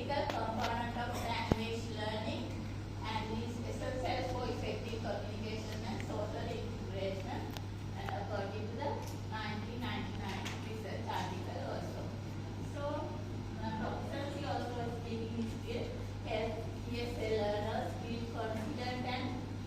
critical component of language learning and is essential for effective communication and social integration, and according to the 1999 research article also. So, proficiency also is speaking skill helps ESL learners feel confident and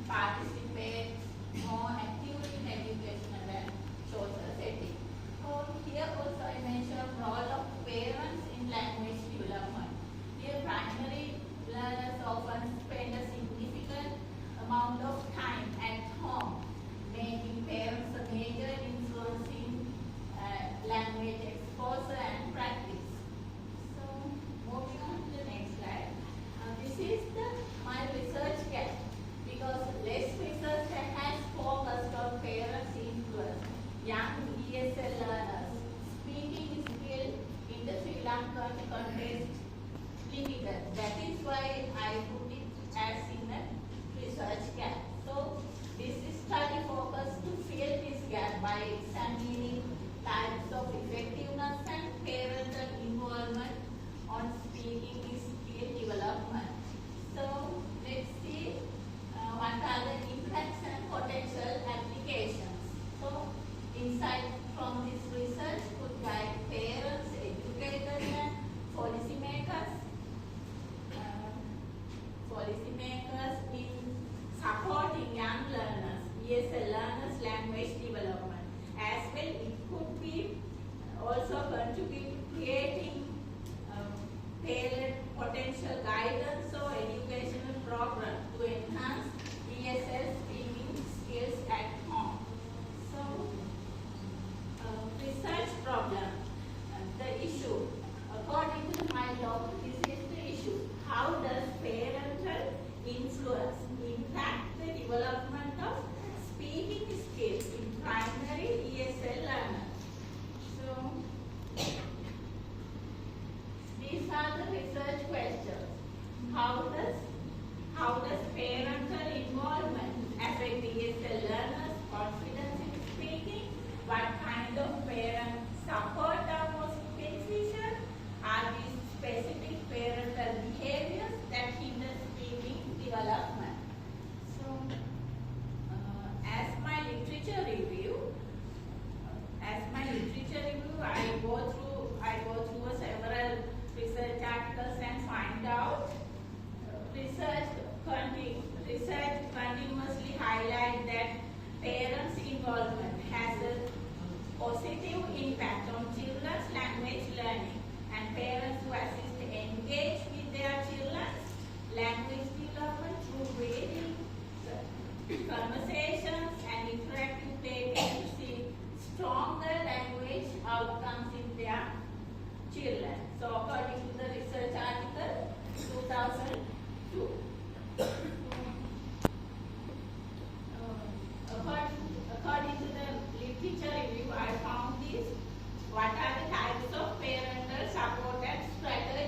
participate more actively in educational and social setting. So here also I mentioned role of parents in language development. Here primary learners often spend a significant amount of time at home, making parents a major influence in language exposure and practice. So moving on to the next slide. This is my research gap, because less research has focused on parents' influence. Young ESL learners speaking skill in the Sri Lankan context limited. That is why I put it as in a research gap. So this study focused to fill this gap by examining types of effectiveness and parental involvement on speaking skill development. So let's see what are the impacts and potential applications. So insight from this research could guide parents, educators and policymakers in supporting young learners, ESL learners' language development. As well, it could be also contribute to creating tailored potential guidance or educational program to enhance ESL speaking skills at home. So, research problem, the issue. According to my log, this is the issue. How does parental influence impact the development of speaking skills in primary ESL learners? So, these are the research questions. How does parental involvement affect ESL learners' confidence in speaking? What kind of parent support are most beneficial? Are these specific parental behaviors that hinder speaking development? So, as my literature review, I go through several research articles and find out research continuously highlight that parents' involvement has a positive impact on children's language learning, and parents who assist engage with their children's language development through reading, conversations and interactive play to see stronger language outcomes in their children. So according to the research article 2002. According to the literature review, I found this. What are the types of parental support and strategies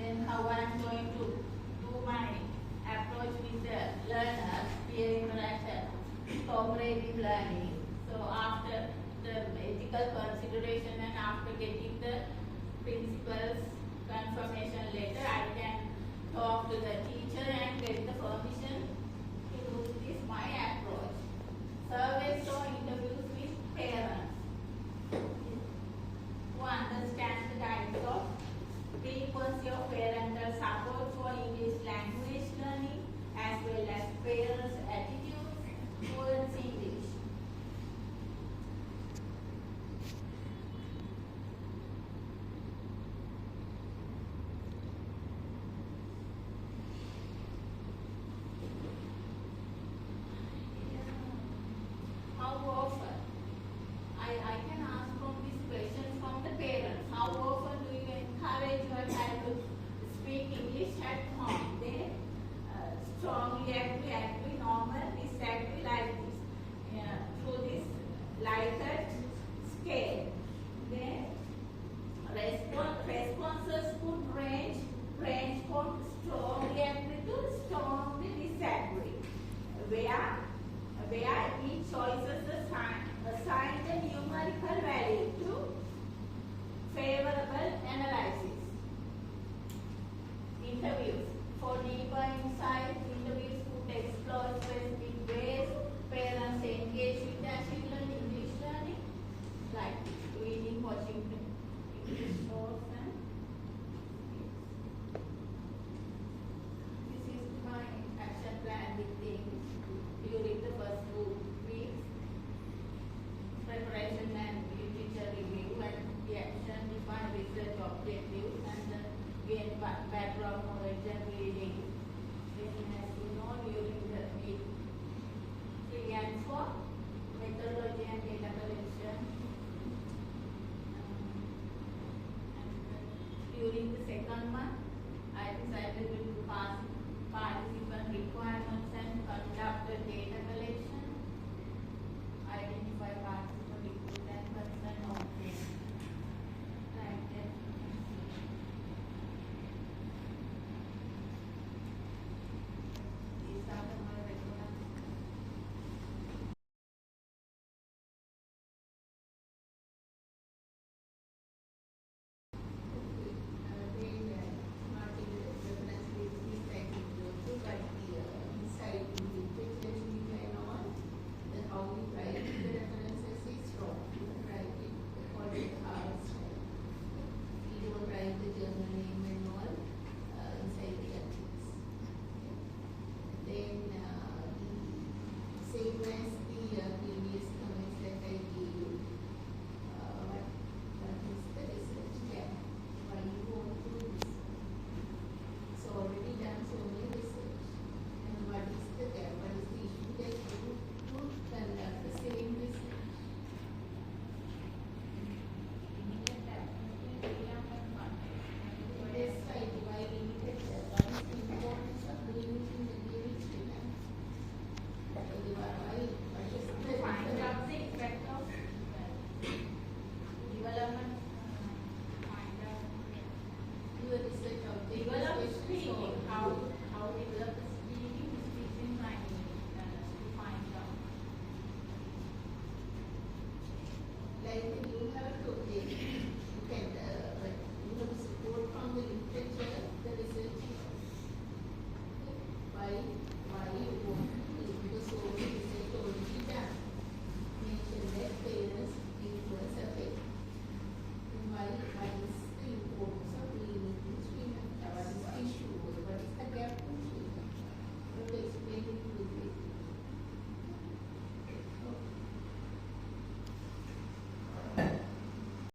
then how I'm going to do my approach with the learner, peer interaction, cooperative learning. So after the ethical consideration and after getting the principal's confirmation letter, I can talk to the teacher and get the permission to do this my approach. Surveys or interviews with parents to understand the types of frequency of parental support for English language learning as well as parents' attitudes towards English. How often? I can ask from these questions from the parents. How often do you encourage your child to speak English at home? They strongly agree, normal, disagree like this. Through this Likert scale. Then responses could range from strongly agree to strongly disagree. Where each choice is assigned a numerical value to favorable analysis. Interviews. For deeper insight, interviews could explore specific ways parents engage with their children in English learning, like reading, watching English shows, and this is my action plan with things during the first 2 weeks. Preparation and literature review and reaction, define research objectives, and then gain background knowledge and reading. Then, as you know, during the week 3 and 4, methodology and data collection. And during the second month,